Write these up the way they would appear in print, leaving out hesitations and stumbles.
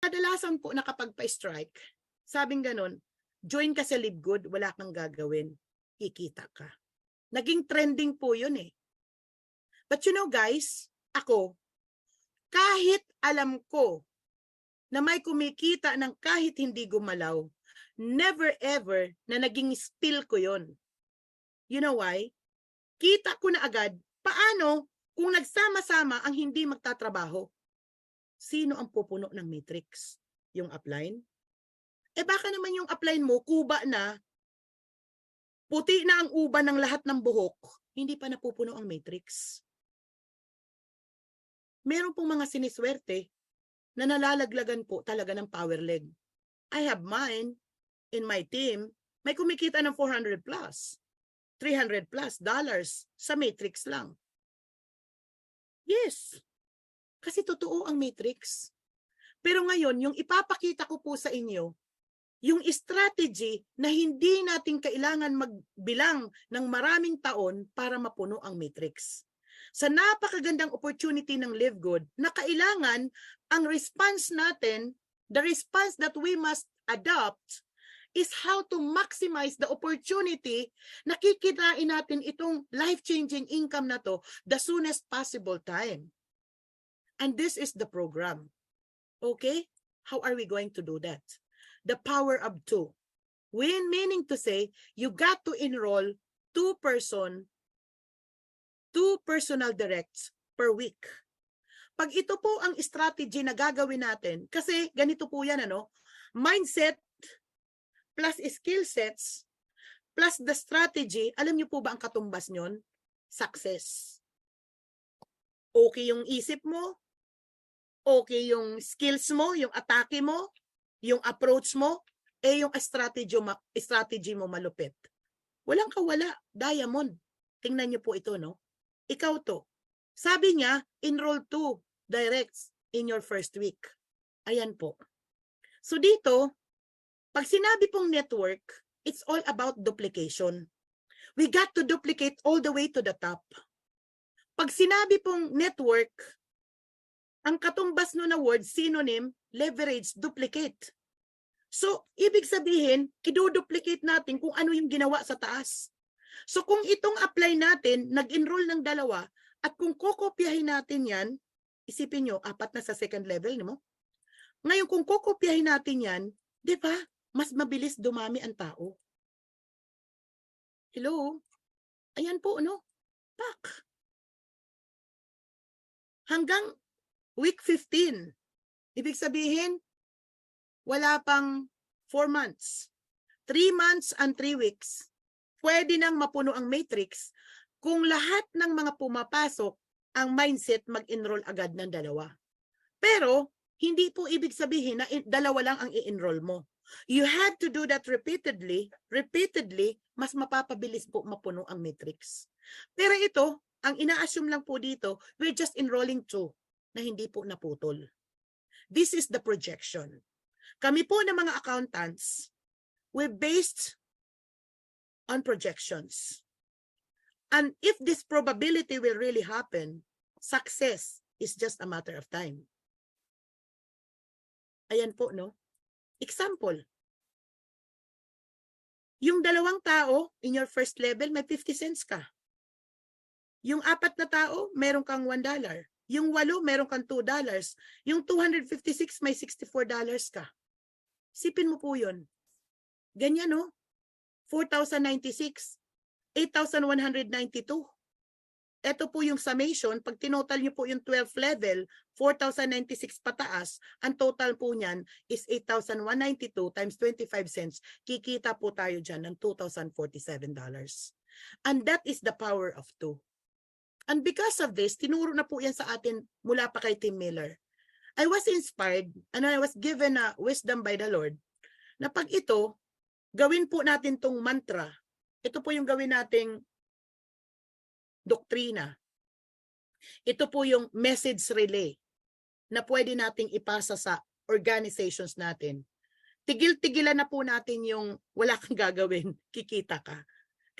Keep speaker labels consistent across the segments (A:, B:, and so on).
A: kadalasan po nakapagpa-strike, sabing ganun, join ka sa Live Good, wala kang gagawin, kikita ka. Naging trending po yun eh. But you know guys, ako, kahit alam ko na may kumikita ng kahit hindi gumalaw, never ever na naging spill ko yon. You know why? Kita ko na agad, paano kung nagsama-sama ang hindi magtatrabaho? Sino ang pupuno ng matrix? Yung upline? Eh baka naman yung upline mo, kuba na, puti na ang uban ng lahat ng buhok, hindi pa napupuno ang matrix. Meron pong mga siniswerte na nalalaglagan po talaga ng power leg. I have mine in my team, may kumikita ng 400 plus, 300 plus dollars sa matrix lang. Yes, kasi totoo ang matrix. Pero ngayon, yung ipapakita ko po sa inyo, yung strategy na hindi natin kailangan magbilang ng maraming taon para mapuno ang matrix. Sa napakagandang opportunity ng Live Good, na kailangan ang response natin, the response that we must adopt is how to maximize the opportunity na kikitain natin itong life-changing income na to the soonest possible time. And this is the program. Okay? How are we going to do that? The power of two. Meaning to say, you got to enroll two personal directs per week. Pag ito po ang strategy na gagawin natin, kasi ganito po yan, ano? Mindset plus skill sets plus the strategy, alam niyo po ba ang katumbas nyon? Success. Okay yung isip mo, okay yung skills mo, yung atake mo, yung approach mo, yung strategy mo malupit. Walang kawala, diamond. Tingnan niyo po ito, no? Ikaw to. Sabi niya, enroll 2 directs in your first week. Ayan po. So dito, pag sinabi pong network, it's all about duplication. We got to duplicate all the way to the top. Pag sinabi pong network, ang katumbas no na word, synonym, leverage, duplicate. So, ibig sabihin, kiduduplicate natin kung ano yung ginawa sa taas. So, kung itong apply natin, nag-enroll ng 2, at kung kokopyahin natin yan, isipin nyo, 4 na sa second level, mo? Ngayon, kung kokopyahin natin yan, di ba, mas mabilis dumami ang tao. Hello? Ayan po, no? Pak! Hanggang week 15. Ibig sabihin, wala pang 4 months. 3 months and 3 weeks. Pwede nang mapuno ang matrix kung lahat ng mga pumapasok ang mindset mag-enroll agad ng 2. Pero, hindi po ibig sabihin na 2 lang ang i-enroll mo. You have to do that repeatedly, mas mapapabilis po mapuno ang matrix. Pero ito, ang ina-assume lang po dito, we're just enrolling 2 na hindi po naputol. This is the projection. Kami po ng mga accountants, we're based on projections. And if this probability will really happen, success is just a matter of time. Ayan po, no? Example. Yung 2 tao in your first level, may 50 cents ka. Yung 4 na tao, meron kang $1. Yung 8, meron kang $2. Yung 256, may $64 ka. Sipin mo po yun. Ganyan, no? 4,096, 8,192. Ito po yung summation. Pag tinotal nyo po yung 12th level, 4,096 pataas, ang total po niyan is 8,192 times 25 cents. Kikita po tayo dyan ng $2,047. And that is the power of 2. And because of this, tinuro na po yan sa atin mula pa kay Tim Miller. I was inspired and I was given a wisdom by the Lord na pag ito, gawin po natin tong mantra. Ito po yung gawin nating doktrina. Ito po yung message relay na pwede nating ipasa sa organizations natin. Tigil-tigilan na po natin yung wala kang gagawin, kikita ka.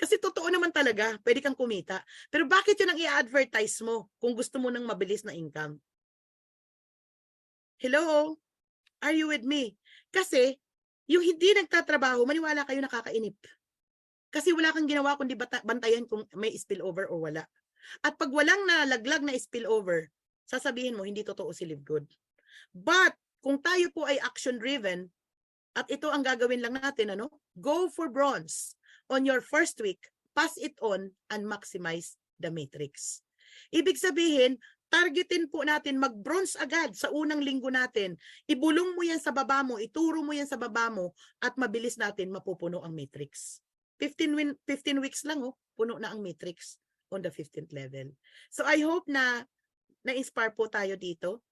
A: Kasi totoo naman talaga, pwede kang kumita. Pero bakit yun ang i-advertise mo kung gusto mo ng mabilis na income? Hello? Are you with me? Kasi, yung hindi nagtatrabaho, maniwala kayo nakakainip. Kasi wala kang ginawa kundi bantayan kung may spillover o wala. At pag walang nalaglag na spillover, sasabihin mo, hindi totoo si Live Good. But, kung tayo po ay action-driven, at ito ang gagawin lang natin, go for bronze. On your first week, pass it on and maximize the matrix. Ibig sabihin, targetin po natin mag-bronze agad sa unang linggo natin. Ibulong mo yan sa baba mo, ituro mo yan sa baba mo, at mabilis natin mapupuno ang matrix. 15 weeks lang, puno na ang matrix on the 15th level. So I hope na na-inspire po tayo dito.